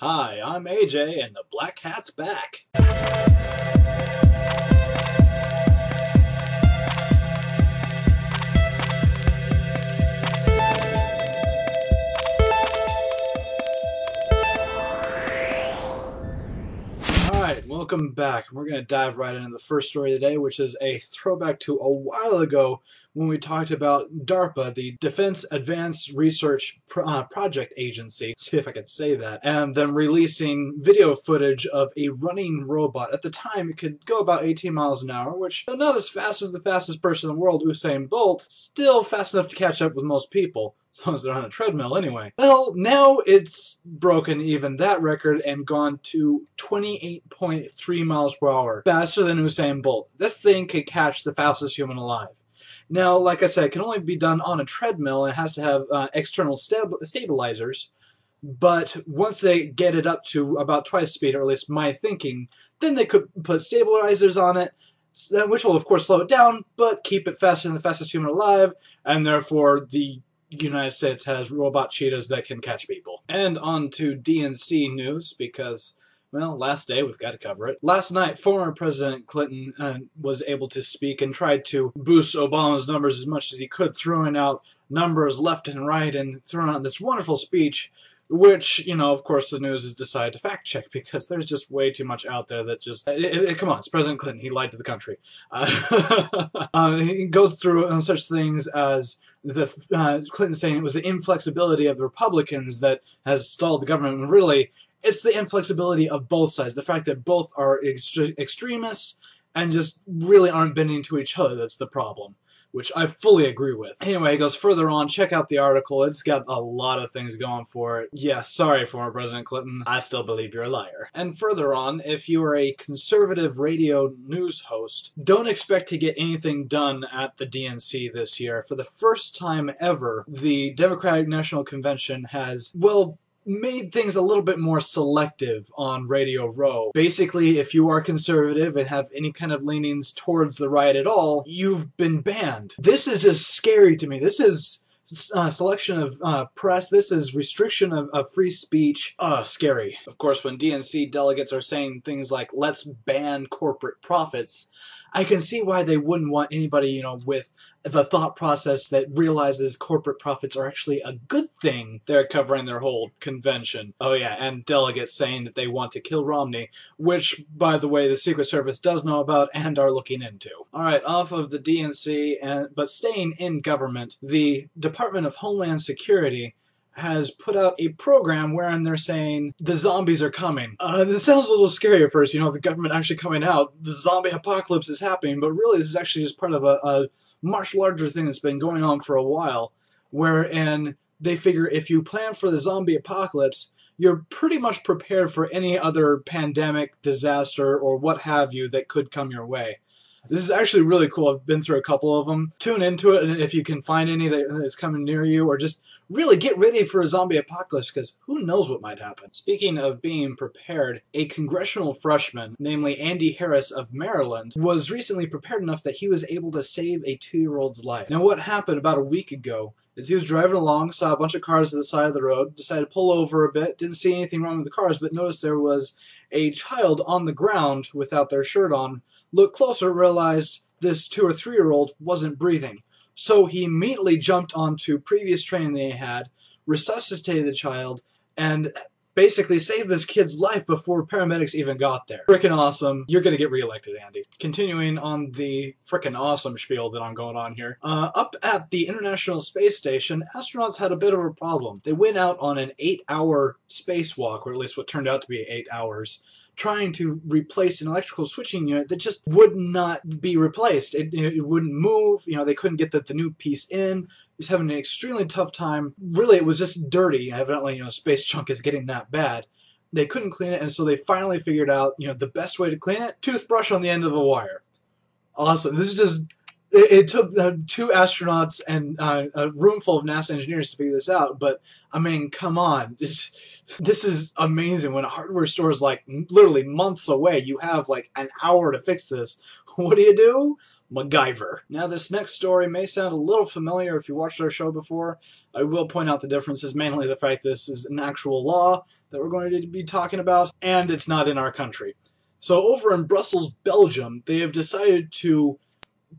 Hi, I'm AJ, and the Black Hat's back. Alright, welcome back. We're going to dive right into the first story today, which is a throwback to a while ago when we talked about DARPA, the Defense Advanced Research Project Agency, see if I could say that, and them releasing video footage of a running robot. At the time, it could go about 18 miles an hour, which, though not as fast as the fastest person in the world, Usain Bolt, still fast enough to catch up with most people. As long as they're on a treadmill anyway. Well, now it's broken even that record and gone to 28.3 miles per hour. Faster than Usain Bolt. This thing could catch the fastest human alive. Now, like I said, it can only be done on a treadmill. It has to have external stabilizers. But once they get it up to about twice speed, or at least my thinking, then they could put stabilizers on it, which will of course slow it down, but keep it faster than the fastest human alive, and therefore the United States has robot cheetahs that can catch people. And on to DNC news, because, well, last day, we've got to cover it. Last night, former President Clinton was able to speak and tried to boost Obama's numbers as much as he could, throwing out numbers left and right and throwing out this wonderful speech, which, you know, of course, the news has decided to fact check because there's just way too much out there that just... come on, it's President Clinton. He lied to the country. He goes through such things as Clinton saying it was the inflexibility of the Republicans that has stalled the government. And really, it's the inflexibility of both sides. The fact that both are extremists and just really aren't bending to each other that's the problem, which I fully agree with. Anyway, he goes further on. Check out the article. It's got a lot of things going for it. Yeah, sorry, former President Clinton. I still believe you're a liar. And further on, if you are a conservative radio news host, don't expect to get anything done at the DNC this year. For the first time ever, the Democratic National Convention has, well, made things a little bit more selective on Radio Row. Basically, if you are conservative and have any kind of leanings towards the right at all, you've been banned. This is just scary to me. This is selection of press. This is restriction of free speech. Scary. Of course, when DNC delegates are saying things like, let's ban corporate profits, I can see why they wouldn't want anybody, you know, with the thought process that realizes corporate profits are actually a good thing. They're covering their whole convention. Oh yeah, and delegates saying that they want to kill Romney, which, by the way, the Secret Service does know about and are looking into. Alright, off of the DNC, but staying in government, the Department of Homeland Security has put out a program wherein they're saying the zombies are coming. This sounds a little scary at first, you know, the government actually coming out, the zombie apocalypse is happening, but really this is actually just part of a much larger thing that's been going on for a while, wherein they figure if you plan for the zombie apocalypse, you're pretty much prepared for any other pandemic, disaster, or what have you that could come your way. This is actually really cool. I've been through a couple of them. Tune into it, and if you can find any that's coming near you, or just really get ready for a zombie apocalypse, because who knows what might happen. Speaking of being prepared, a congressional freshman, namely Andy Harris of Maryland, was recently prepared enough that he was able to save a 2-year-old's life. Now, what happened about a week ago is he was driving along, saw a bunch of cars at the side of the road, decided to pull over a bit, didn't see anything wrong with the cars, but noticed there was a child on the ground without their shirt on. Looked closer, realized this 2 or 3-year-old wasn't breathing. So he immediately jumped onto previous training they had, resuscitated the child, and basically saved this kid's life before paramedics even got there. Frickin' awesome. You're gonna get reelected, Andy. Continuing on the frickin' awesome spiel that I'm going on here. Up at the International Space Station, astronauts had a bit of a problem. They went out on an 8-hour spacewalk, or at least what turned out to be 8 hours, trying to replace an electrical switching unit that just would not be replaced. It wouldn't move. You know, they couldn't get the new piece in. He was having an extremely tough time. Really, it was just dirty. Evidently, you know, space junk is getting that bad. They couldn't clean it, and so they finally figured out, you know, the best way to clean it, toothbrush on the end of a wire. Awesome. This is just... It took 2 astronauts and a room full of NASA engineers to figure this out, but, I mean, come on. This is amazing. When a hardware store is, like, literally months away, you have, like, an hour to fix this. What do? MacGuyver. Now, this next story may sound a little familiar if you watched our show before. I will point out the differences, mainly the fact this is an actual law that we're going to be talking about, and it's not in our country. So over in Brussels, Belgium, they have decided to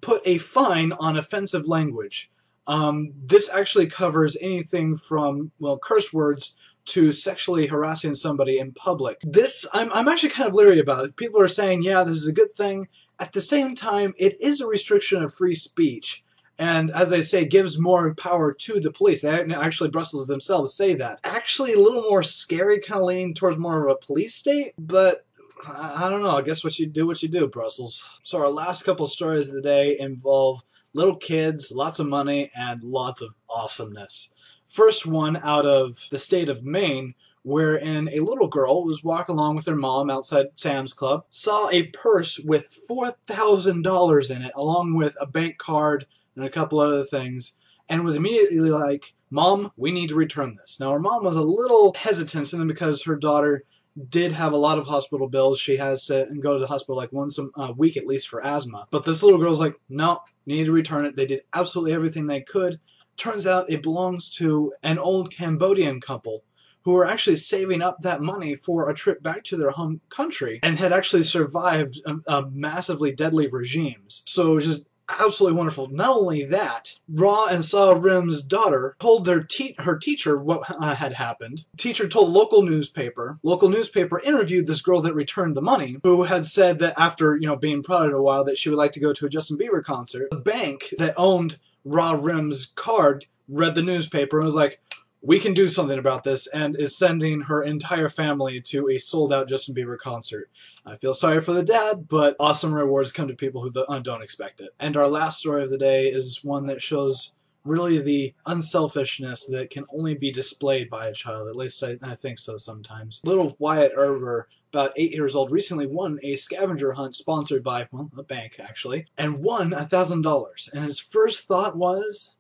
put a fine on offensive language. This actually covers anything from, well, curse words to sexually harassing somebody in public. This, I'm actually kind of leery about it. People are saying, yeah, this is a good thing. At the same time, it is a restriction of free speech. And as I say, gives more power to the police. Actually, Brussels themselves say that. Actually, a little more scary, kind of leaning towards more of a police state, but I don't know. I guess what you do, Brussels. So our last couple stories of the day involve little kids, lots of money, and lots of awesomeness. First one out of the state of Maine, wherein a little girl was walking along with her mom outside Sam's Club, saw a purse with $4,000 in it, along with a bank card and a couple other things, and was immediately like, "Mom, we need to return this." Now, her mom was a little hesitant, simply because her daughter did have a lot of hospital bills. She has to go to the hospital like once a week at least for asthma. But this little girl's like, "No, need to return it." They did absolutely everything they could. Turns out it belongs to an old Cambodian couple who were actually saving up that money for a trip back to their home country and had actually survived massively deadly regimes. So just absolutely wonderful. Not only that, Ra and Sa Rim's daughter told her teacher what had happened. Teacher told local newspaper. Local newspaper interviewed this girl that returned the money, who had said that after, being prodded a while, that she would like to go to a Justin Bieber concert. The bank that owned Ra Rim's card read the newspaper and was like, "We can do something about this," and is sending her entire family to a sold-out Justin Bieber concert. I feel sorry for the dad, but awesome rewards come to people who don't expect it. And our last story of the day is one that shows really the unselfishness that can only be displayed by a child. At least I think so sometimes. Little Wyatt Erber, about 8 years old, recently won a scavenger hunt sponsored by, well, a bank actually, and won $1,000. And his first thought was,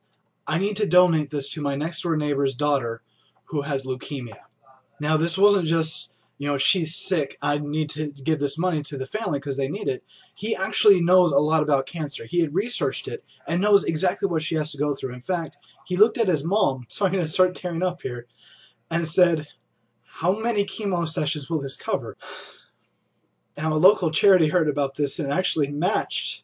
"I need to donate this to my next door neighbor's daughter who has leukemia." Now, this wasn't just, she's sick, I need to give this money to the family because they need it. He actually knows a lot about cancer. He had researched it and knows exactly what she has to go through. In fact, he looked at his mom, so I'm going to start tearing up here, and said, "How many chemo sessions will this cover?" Now, a local charity heard about this and actually matched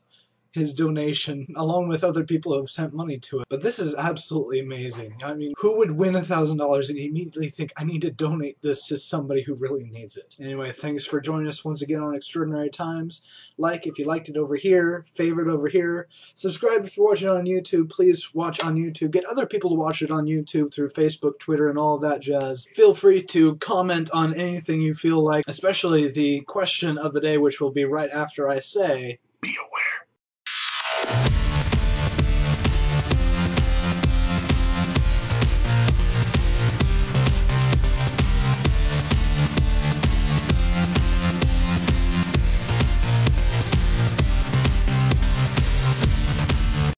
his donation, along with other people who have sent money to it. But this is absolutely amazing. I mean, who would win $1,000 and immediately think, "I need to donate this to somebody who really needs it"? Anyway, thanks for joining us once again on Extraordinary Times. Like if you liked it over here, favorite over here. Subscribe if you're watching on YouTube. Please watch on YouTube. Get other people to watch it on YouTube through Facebook, Twitter, and all of that jazz. Feel free to comment on anything you feel like, especially the question of the day, which will be right after I say, "Be aware."